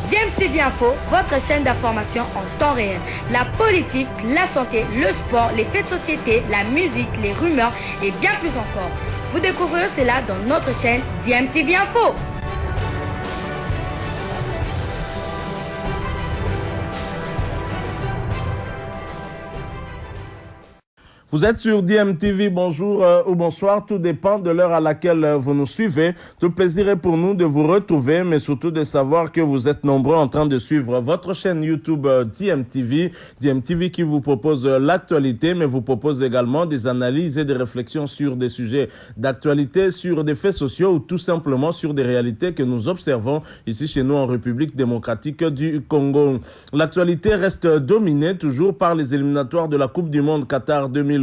DMTV Info, votre chaîne d'information en temps réel. La politique, la santé, le sport, les faits de société, la musique, les rumeurs et bien plus encore. Vous découvrirez cela dans notre chaîne DMTV Info. Vous êtes sur DMTV, bonjour ou bonsoir, tout dépend de l'heure à laquelle vous nous suivez. Tout plaisir est pour nous de vous retrouver, mais surtout de savoir que vous êtes nombreux en train de suivre votre chaîne YouTube DMTV. DMTV qui vous propose l'actualité, mais vous propose également des analyses et des réflexions sur des sujets d'actualité, sur des faits sociaux ou tout simplement sur des réalités que nous observons ici chez nous en République démocratique du Congo. L'actualité reste dominée toujours par les éliminatoires de la Coupe du Monde Qatar 2022,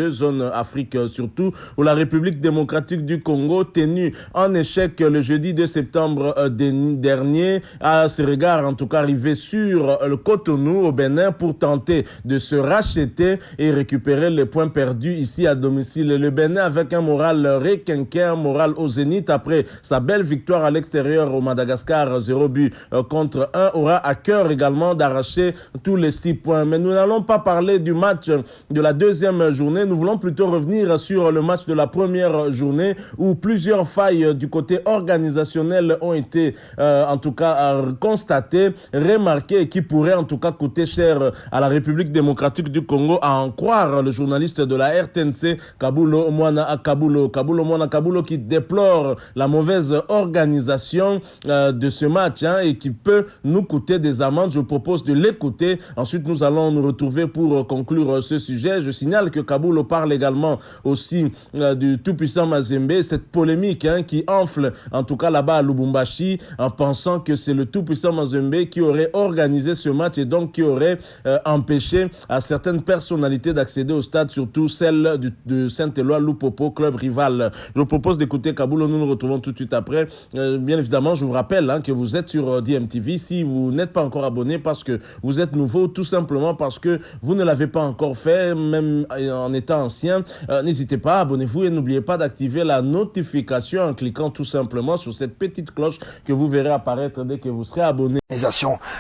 zone Afrique surtout, où la République démocratique du Congo, tenue en échec le jeudi 2 septembre dernier, à ce regard en tout cas arrivé sur le Cotonou au Bénin pour tenter de se racheter et récupérer les points perdus ici à domicile. Le Bénin avec un moral requinqué, un moral au zénith après sa belle victoire à l'extérieur au Madagascar, 0 but contre 1, aura à cœur également d'arracher tous les 6 points. Mais nous n'allons pas parler du match de la deuxième journée, nous voulons plutôt revenir sur le match de la première journée où plusieurs failles du côté organisationnel ont été en tout cas constatées, remarquées et qui pourraient en tout cas coûter cher à la République démocratique du Congo, à en croire le journaliste de la RTNC Kabulo Mwana Kabulo qui déplore la mauvaise organisation de ce match et qui peut nous coûter des amendes. Je propose de l'écouter. Ensuite, nous allons nous retrouver pour conclure ce sujet. Je signale que Kabulo parle également aussi du tout-puissant Mazembe, cette polémique qui enfle en tout cas là-bas à Lubumbashi en pensant que c'est le tout-puissant Mazembe qui aurait organisé ce match et donc qui aurait empêché à certaines personnalités d'accéder au stade, surtout celle de Saint-Éloi Lupopo, club rival. Je vous propose d'écouter Kabulo, nous nous retrouvons tout de suite après. Bien évidemment, je vous rappelle que vous êtes sur DMTV. Si vous n'êtes pas encore abonné parce que vous êtes nouveau, tout simplement parce que vous ne l'avez pas encore fait, même en étant ancien, n'hésitez pas, abonnez-vous et n'oubliez pas d'activer la notification en cliquant tout simplement sur cette petite cloche que vous verrez apparaître dès que vous serez abonné. Je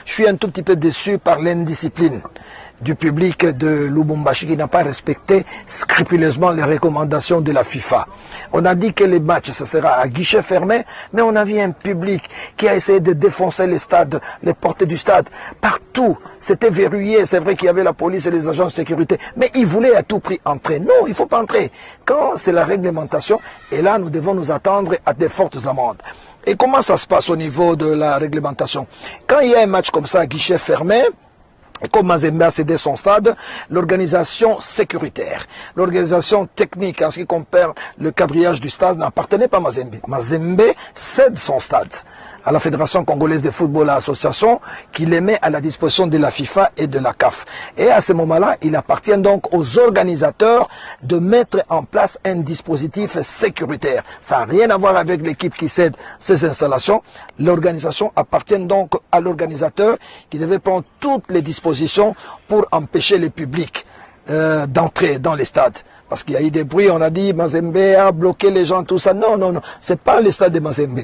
suis un tout petit peu déçu par l'indiscipline du public de Lubumbashi qui n'a pas respecté scrupuleusement les recommandations de la FIFA. On a dit que les matchs, ce sera à guichet fermé, mais on a vu un public qui a essayé de défoncer les stades, les portes du stade. Partout, c'était verrouillé. C'est vrai qu'il y avait la police et les agents de sécurité, mais ils voulaient à tout prix entrer. Non, il ne faut pas entrer. Quand c'est la réglementation, et là, nous devons nous attendre à de fortes amendes. Et comment ça se passe au niveau de la réglementation? Quand il y a un match comme ça à guichet fermé, comme Mazembe a cédé son stade, l'organisation sécuritaire, l'organisation technique en ce qui concerne le quadrillage du stade n'appartenait pas à Mazembe. Mazembe cède son stade à la Fédération congolaise de football, à l'association, qui les met à la disposition de la FIFA et de la CAF. Et à ce moment-là, il appartient donc aux organisateurs de mettre en place un dispositif sécuritaire. Ça n'a rien à voir avec l'équipe qui cède ces installations. L'organisation appartient donc à l'organisateur qui devait prendre toutes les dispositions pour empêcher le public d'entrer dans les stades. Parce qu'il y a eu des bruits, on a dit Mazembe a bloqué les gens, tout ça. Non, non, non, c'est pas le stade de Mazembe.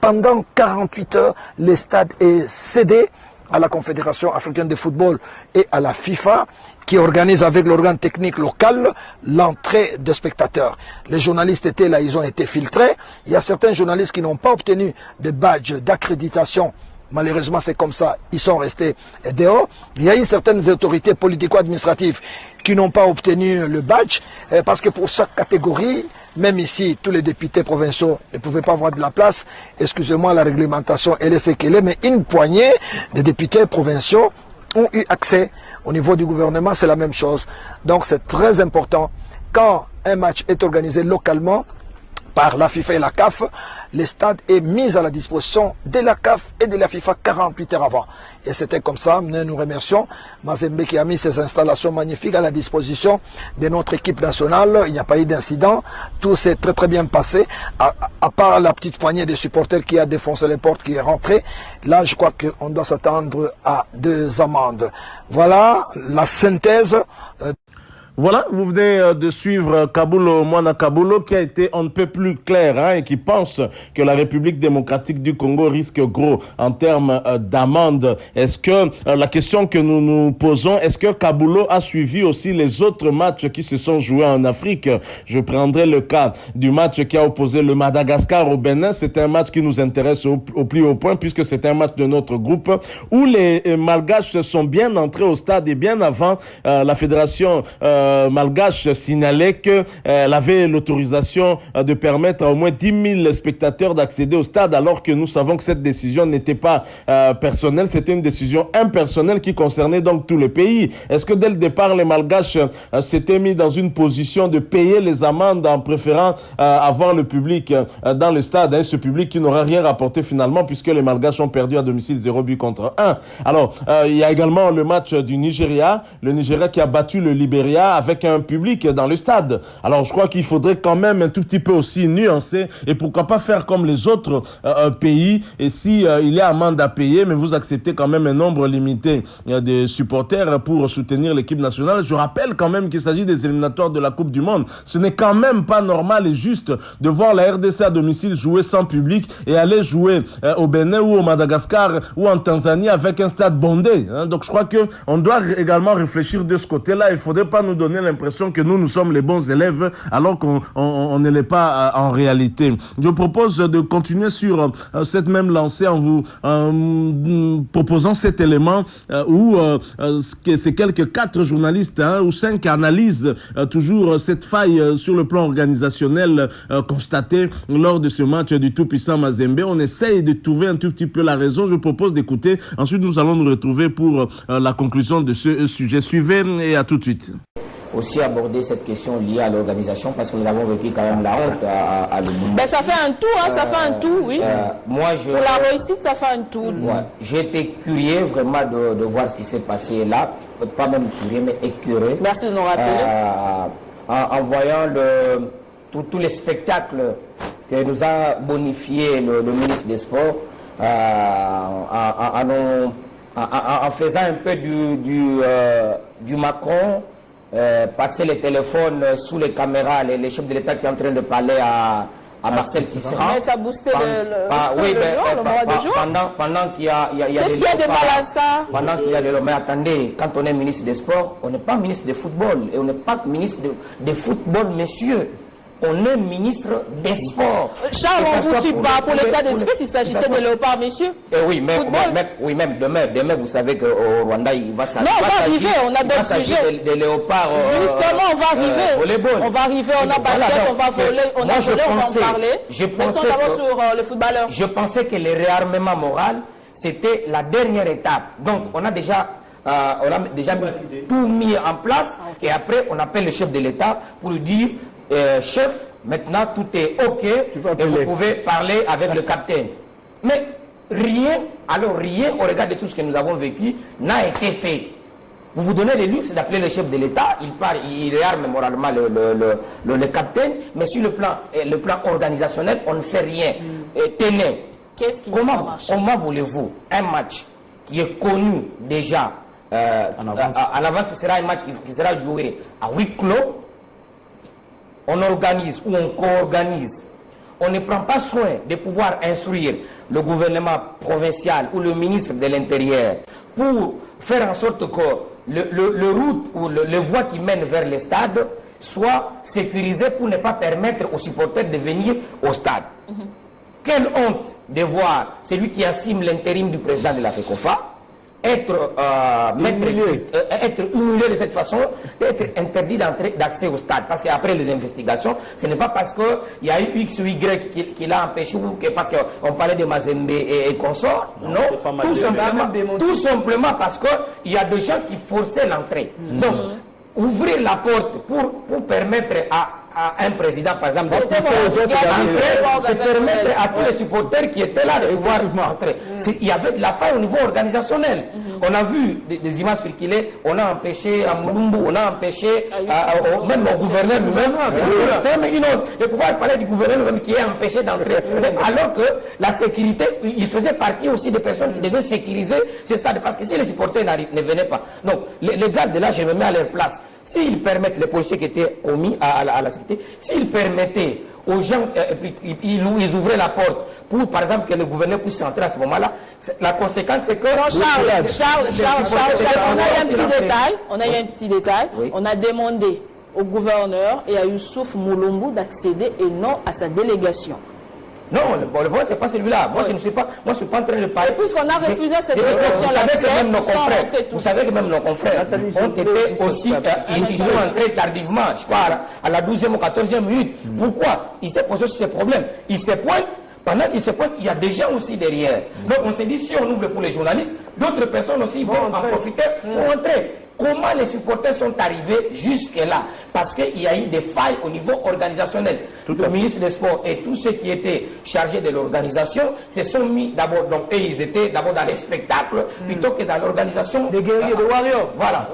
Pendant 48 heures, le stade est cédé à la Confédération africaine de football et à la FIFA, qui organise avec l'organe technique local l'entrée de spectateurs. Les journalistes étaient là, ils ont été filtrés. Il y a certains journalistes qui n'ont pas obtenu de badge d'accréditation. Malheureusement, c'est comme ça. Ils sont restés dehors. Il y a eu certaines autorités politico-administratives qui n'ont pas obtenu le badge parce que pour chaque catégorie, même ici, tous les députés provinciaux ne pouvaient pas avoir de la place. Excusez-moi, la réglementation, elle est ce qu'elle est, mais une poignée de députés provinciaux ont eu accès. Au niveau du gouvernement, c'est la même chose. Donc, c'est très important. Quand un match est organisé localement, par la FIFA et la CAF, le stade est mis à la disposition de la CAF et de la FIFA 48 heures avant. Et c'était comme ça, nous remercions Mazembe qui a mis ces installations magnifiques à la disposition de notre équipe nationale. Il n'y a pas eu d'incident, tout s'est très très bien passé, à part la petite poignée de supporters qui a défoncé les portes, qui est rentrée. Là, je crois qu'on doit s'attendre à 2 amendes. Voilà la synthèse. Voilà, vous venez de suivre Kabulo Mwana Kabulo qui a été on ne peut plus clair et qui pense que la République démocratique du Congo risque gros en termes d'amende. Est-ce que la question que nous nous posons, est-ce que Kabulo a suivi aussi les autres matchs qui se sont joués en Afrique? Je prendrai le cas du match qui a opposé le Madagascar au Bénin. C'est un match qui nous intéresse au plus haut point puisque c'est un match de notre groupe où les Malgaches sont bien entrés au stade et bien avant la fédération malgache signalait qu'elle avait l'autorisation de permettre à au moins 10 000 spectateurs d'accéder au stade, alors que nous savons que cette décision n'était pas personnelle, c'était une décision impersonnelle qui concernait donc tout le pays. Est-ce que dès le départ, les Malgaches s'étaient mis dans une position de payer les amendes en préférant avoir le public dans le stade, ce public qui n'aura rien rapporté finalement puisque les Malgaches ont perdu à domicile 0 but contre 1. Alors, il y a également le match du Nigeria, le Nigeria qui a battu le Libéria avec un public dans le stade. Alors, je crois qu'il faudrait quand même un tout petit peu aussi nuancer et pourquoi pas faire comme les autres pays. Et si il y a amende à payer, mais vous acceptez quand même un nombre limité de supporters pour soutenir l'équipe nationale. Je rappelle quand même qu'il s'agit des éliminatoires de la Coupe du Monde. Ce n'est quand même pas normal et juste de voir la RDC à domicile jouer sans public et aller jouer au Bénin ou au Madagascar ou en Tanzanie avec un stade bondé. Donc je crois que on doit également réfléchir de ce côté-là. Il faudrait pas nous donner l'impression que nous sommes les bons élèves alors qu'on ne l'est pas en réalité. Je propose de continuer sur cette même lancée en vous proposant cet élément où ces quelques 4 journalistes ou 5 analysent toujours cette faille sur le plan organisationnel constatée lors de ce match du tout-puissant Mazembe. On essaye de trouver un tout petit peu la raison. Je propose d'écouter. Ensuite, nous allons nous retrouver pour la conclusion de ce sujet. Suivez et à tout de suite. Aussi aborder cette question liée à l'organisation parce que nous avons vécu quand même la honte à Lumumba. Ben ça fait un tout, ça fait un tout, oui. Pour la réussite, ça fait un tout. Ouais. J'ai été curieux vraiment de voir ce qui s'est passé là. Pas même curieux, mais écœuré. Merci de nous rappeler. En voyant tous les spectacles que nous a bonifié le ministre des Sports, en faisant un peu du Macron, passer les téléphones sous les caméras, les chefs de l'État qui sont en train de parler à Marcel Cicera. Mais ça boostait le mois de jour. Pendant qu'il y a qu'est-ce qu'il y a de mal à ça? Pendant qu'il y a des... Mais attendez, quand on est ministre des Sports, on n'est pas ministre de football. Et on n'est pas ministre de football, messieurs. On est ministre des Sports. Charles, on ne vous suit pas pour l'état d'esprit s'il s'agissait de léopard, messieurs. Oui, même demain, vous savez qu'au Rwanda, il va s'agir. Non, on va arriver, on a d'autres sujets. Des léopards. Justement, on va arriver. On va arriver, on a basket, on va voler, on va en parler. Laissons d'abord sur le footballeur. Je pensais que le réarmement moral, c'était la dernière étape. Donc, on a déjà tout mis en place. Et après, on appelle le chef de l'État pour lui dire... chef, maintenant tout est OK et vous pouvez parler avec le capitaine. Mais rien au regard de tout ce que nous avons vécu n'a été fait. Vous vous donnez le luxe d'appeler le chef de l'État, il réarme moralement le capitaine, mais sur le plan organisationnel, on ne fait rien. Tenez, comment voulez-vous un match qui est connu déjà à l'avance, qui sera un match qui sera joué à huis clos, on organise ou on co-organise, on ne prend pas soin de pouvoir instruire le gouvernement provincial ou le ministre de l'Intérieur pour faire en sorte que le route ou le voie qui mène vers le stade soit sécurisée pour ne pas permettre aux supporters de venir au stade. Quelle honte de voir celui qui assume l'intérim du président de la FECOFA être humilié de cette façon, d'être interdit d'accès au stade. Parce qu'après les investigations, ce n'est pas parce qu'il y a eu X ou Y qui l'a empêché ou que parce qu'on parlait de Mazembe et consorts. Non, tout simplement parce qu'il y a des gens qui forçaient l'entrée. Donc, ouvrir la porte pour permettre à un président, par exemple, de permettre à tous les supporters qui étaient là de pouvoir entrer. Il y avait de la faille au niveau organisationnel. On a vu des images circuler, on a empêché à Mulumbu, on a empêché même au gouverneur lui-même. C'est même une autre. De pouvoir parler du gouverneur lui-même qui est empêché d'entrer. Alors que la sécurité, il faisait partie aussi des personnes qui devaient sécuriser ce stade. Parce que si les supporters ne venaient pas. Donc, les gardes de là, je me mets à leur place. s'ils permettent, les policiers qui étaient commis à la sécurité, s'ils permettaient aux gens, ils ouvraient la porte pour, par exemple, que le gouverneur puisse entrer à ce moment-là, la conséquence, c'est que... Non, Charles, on a eu un petit détail. Oui. On a demandé au gouverneur et à Youssouf Moulumbu d'accéder et non à sa délégation. Non, le problème, c'est pas celui-là. Moi, je ne suis pas, moi, je suis pas en train de parler. Et puisqu'on a refusé cette délégation, vous savez que même nos confrères ont été aussi, ils sont entrés tardivement, je crois, à la 12e ou 14e minute. Pourquoi? Il s'est posé sur ces problèmes. Il se pointe. Pendant qu'il se pointe, il y a des gens aussi derrière. Donc, on s'est dit, si on ouvre pour les journalistes, d'autres personnes aussi vont en profiter pour entrer. Comment les supporters sont arrivés jusque-là? Parce qu'il y a eu des failles au niveau organisationnel. Le ministre des Sports et tous ceux qui étaient chargés de l'organisation se sont mis d'abord, donc, et ils étaient d'abord dans les spectacles plutôt que dans l'organisation. Des guerriers, des warriors. Voilà.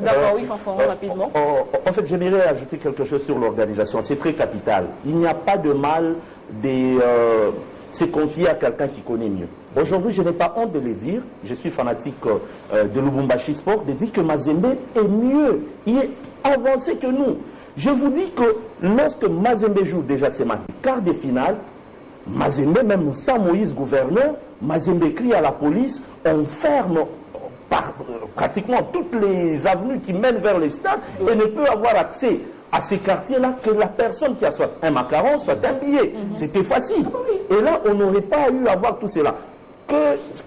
D'accord, oui, Fanfan, rapidement. En fait, j'aimerais ajouter quelque chose sur l'organisation. C'est très capital. Il n'y a pas de mal de se confier à quelqu'un qui connaît mieux. Aujourd'hui, je n'ai pas honte de le dire, je suis fanatique de Lubumbashi Sport, de dire que Mazembe est mieux, il est avancé que nous. Je vous dis que lorsque Mazembe joue déjà ces matchs, quart de finale, Mazembe, même sans Moïse gouverneur, Mazembe crie à la police, on ferme pratiquement toutes les avenues qui mènent vers le stade et ne peut avoir accès à ces quartiers-là que la personne qui a soit un macaron, soit un billet. C'était facile. Et là, on n'aurait pas eu à voir tout cela.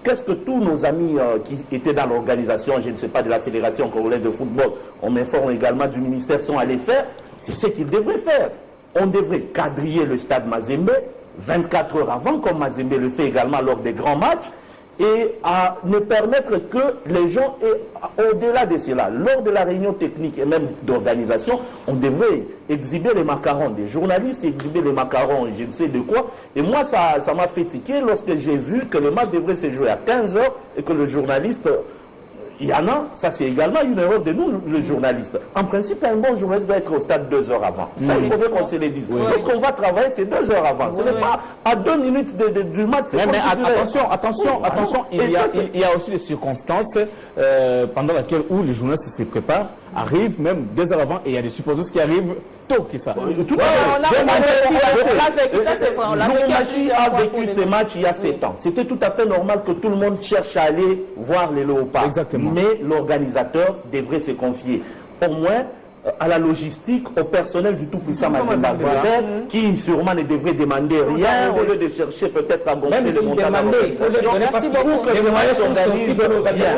Qu'est-ce que tous nos amis qui étaient dans l'organisation, je ne sais pas, de la Fédération congolaise de football, on m'informe également du ministère, sont allés faire? C'est ce qu'ils devraient faire. On devrait quadriller le stade Mazembe 24 heures avant, comme Mazembe le fait également lors des grands matchs, et à ne permettre que les gens, au-delà de cela, lors de la réunion technique et même d'organisation, on devrait exhiber les macarons des journalistes, exhiber les macarons, je ne sais de quoi. Et moi, ça m'a fait tiquer lorsque j'ai vu que le match devrait se jouer à 15 h et que le journaliste... Il y en a, ça c'est également une erreur de nous, le journaliste. En principe, un bon journaliste doit être au stade 2 heures avant. Ça, il faudrait qu'on se le dise. Lorsqu'on va travailler, c'est 2 heures avant. Ce n'est pas à 2 minutes du match. Mais attention, il y a aussi des circonstances pendant lesquelles où les journalistes se préparent, arrivent même 2 heures avant, et il y a des supposés qui arrivent tôt que ça. Lubumbashi a vécu ces matchs il y a 7 ans. C'était tout à fait normal que tout le monde cherche à aller voir les léopards. Exactement. Mais l'organisateur devrait se confier au moins à la logistique, au personnel du tout-puissant Mazembe, qui sûrement ne devrait demander rien au lieu de chercher peut-être à gonfler les montagnes. Merci beaucoup. Que les moyens s'organisent bien.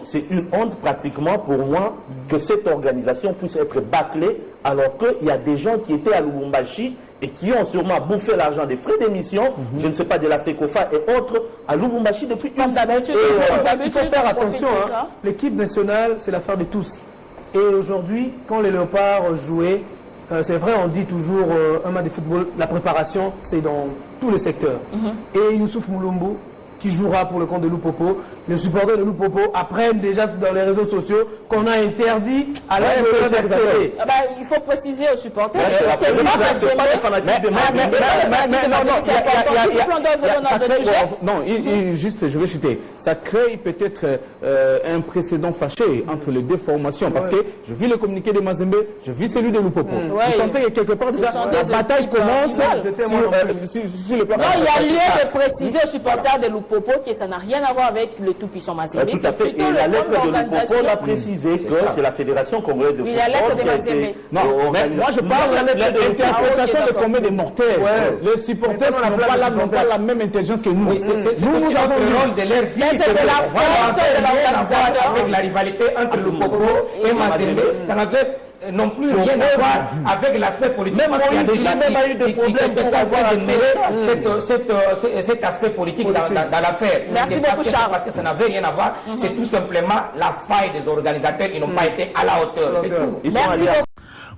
C'est une honte pratiquement pour moi que cette organisation puisse être bâclée alors qu'il y a des gens qui étaient à Lubumbashi et qui ont sûrement bouffé l'argent des frais d'émission, je ne sais pas, de la FECOFA et autres, à Lubumbashi depuis une semaine. Il faut faire attention. L'équipe nationale, c'est l'affaire de tous. Et aujourd'hui, quand les Léopards jouaient, c'est vrai, on dit toujours un match de football, la préparation, c'est dans tous les secteurs. Et Youssouf Moulumbu, qui jouera pour le compte de Lupopo, les supporters de Lupopo apprennent déjà dans les réseaux sociaux qu'on a interdit à l'un de les accéder. Il faut préciser aux supporters. Non, juste, je vais citer. Ça crée peut-être un précédent fâché entre les deux formations. Parce que je vis le communiqué de Mazembe, je vis celui de Lupopo. Vous sentez que quelque part déjà la bataille commence sur le plan. Non, il y a lieu de préciser aux supporters de Lupopo que ça n'a rien à voir avec le tout-puissant Mazembe. Tout à fait. Et la lettre de Lupopo a précisé que c'est la Fédération congolaise de football. La lettre de Mazembe. Non, mais moi je parle de l'interprétation de combien de mortels. Les supporters n'ont pas la même intelligence que nous. Nous avons le rôle de leur dire que c'est la faute de l'organisateur. Avec la rivalité entre Lupopo et Mazembe, ça n'avait non plus rien à voir avec l'aspect politique. Même il y a déjà eu des problèmes pour avoir cet aspect politique dans l'affaire. Merci beaucoup, Charles. Parce que ça n'avait rien à voir. C'est tout simplement la faille des organisateurs. Ils n'ont pas été à la hauteur. C'est tout. Merci beaucoup.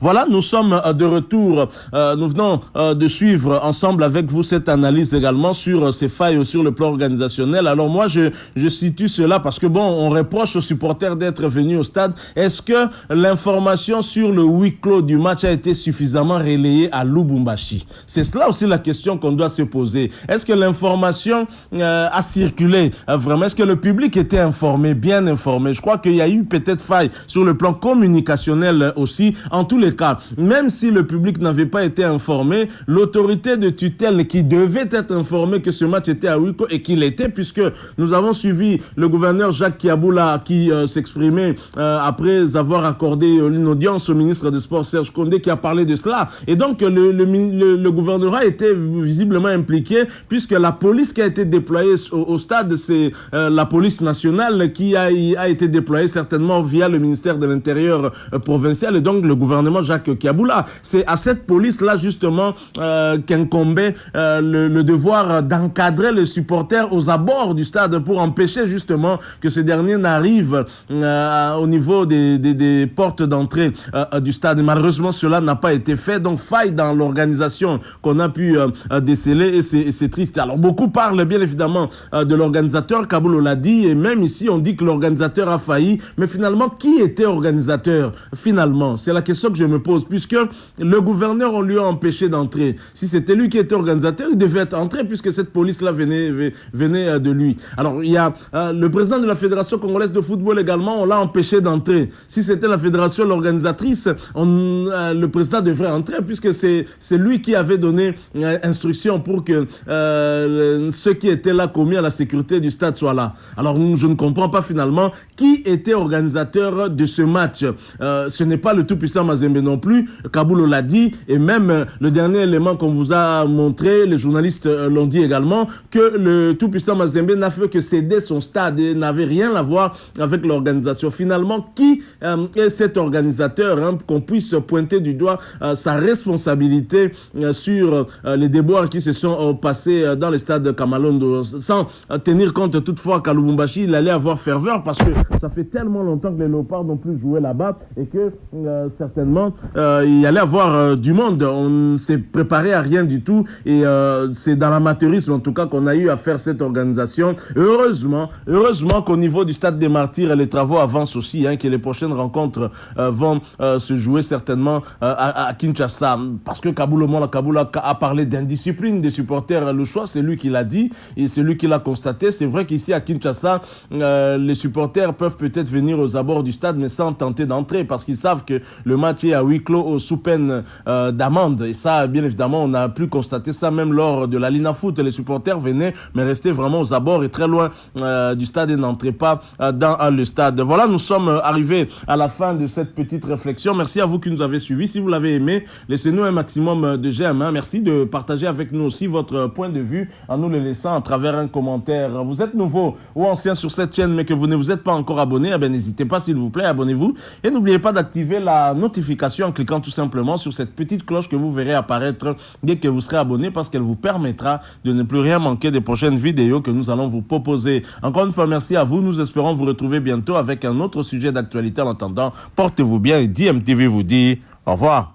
Voilà, nous sommes de retour. Nous venons de suivre ensemble avec vous cette analyse également sur ces failles sur le plan organisationnel. Alors moi, je situe cela parce que bon, on reproche aux supporters d'être venus au stade. Est-ce que l'information sur le huis clos du match a été suffisamment relayée à Lubumbashi? C'est cela aussi la question qu'on doit se poser. Est-ce que l'information a circulé vraiment? Est-ce que le public était informé, bien informé? Je crois qu'il y a eu peut-être faille sur le plan communicationnel aussi. En tous les cas, même si le public n'avait pas été informé, l'autorité de tutelle qui devait être informée que ce match était à huis clos et qu'il était, puisque nous avons suivi le gouverneur Jacques Kiaboula qui s'exprimait après avoir accordé une audience au ministre des Sports Serge Condé qui a parlé de cela. Et donc le gouvernorat était visiblement impliqué puisque la police qui a été déployée au stade, c'est la police nationale qui a été déployée certainement via le ministère de l'Intérieur provincial et donc le gouvernement Jacques Kiaboula. C'est à cette police-là justement qu'incombait le devoir d'encadrer les supporters aux abords du stade pour empêcher justement que ces derniers n'arrivent au niveau des portes d'entrée du stade. Et malheureusement, cela n'a pas été fait. Donc, faille dans l'organisation qu'on a pu déceler et c'est triste. Alors, beaucoup parlent bien évidemment de l'organisateur, Kaboul l'a dit, et même ici, on dit que l'organisateur a failli. Mais finalement, qui était organisateur? Finalement, c'est la question que je me pose, puisque le gouverneur, on lui a empêché d'entrer. Si c'était lui qui était organisateur, il devait être entré, puisque cette police-là venait de lui. Alors, il y a le président de la Fédération congolaise de football également, on l'a empêché d'entrer. Si c'était la fédération, l'organisatrice, le président devrait entrer, puisque c'est lui qui avait donné instruction pour que ceux qui étaient là commis à la sécurité du stade soient là. Alors, je ne comprends pas finalement qui était organisateur de ce match. Ce n'est pas le tout-puissant Mazembe non plus, Kaboul l'a dit, et même le dernier élément qu'on vous a montré, les journalistes l'ont dit également, que le tout-puissant Mazembe n'a fait que céder son stade et n'avait rien à voir avec l'organisation. Finalement, qui est cet organisateur, qu'on puisse pointer du doigt sa responsabilité sur les déboires qui se sont passés dans le stade de Kamalondo, sans tenir compte toutefois qu'à Lubumbashi, il allait avoir ferveur parce que ça fait tellement longtemps que les Léopards n'ont plus joué là-bas et que certainement il allait avoir du monde. On ne s'est préparé à rien du tout et c'est dans l'amateurisme en tout cas qu'on a eu à faire cette organisation. Heureusement qu'au niveau du stade des Martyrs, les travaux avancent aussi, que les prochaines rencontres vont se jouer certainement à Kinshasa, parce que Kaboula a parlé d'indiscipline des supporters. Le choix, c'est lui qui l'a dit et c'est lui qui l'a constaté. C'est vrai qu'ici à Kinshasa, les supporters peuvent peut-être venir aux abords du stade, mais sans tenter d'entrer, parce qu'ils savent que le match est à huis clos sous peine d'amende. Et ça, bien évidemment, on a pu constater ça même lors de la Lina Foot. Les supporters venaient, mais restaient vraiment aux abords et très loin du stade et n'entraient pas dans le stade. Voilà, nous sommes arrivés à la fin de cette petite réflexion. Merci à vous qui nous avez suivis. Si vous l'avez aimé, laissez-nous un maximum de j'aime. Merci de partager avec nous aussi votre point de vue en nous le laissant à travers un commentaire. Vous êtes nouveau ou ancien sur cette chaîne mais que vous ne vous êtes pas encore abonné, n'hésitez pas s'il vous plaît, abonnez-vous et n'oubliez pas d'activer la notification en cliquant tout simplement sur cette petite cloche que vous verrez apparaître dès que vous serez abonné, parce qu'elle vous permettra de ne plus rien manquer des prochaines vidéos que nous allons vous proposer. Encore une fois, merci à vous. Nous espérons vous retrouver bientôt avec un autre sujet d'actualité. En attendant, portez-vous bien et DMTV vous dit au revoir.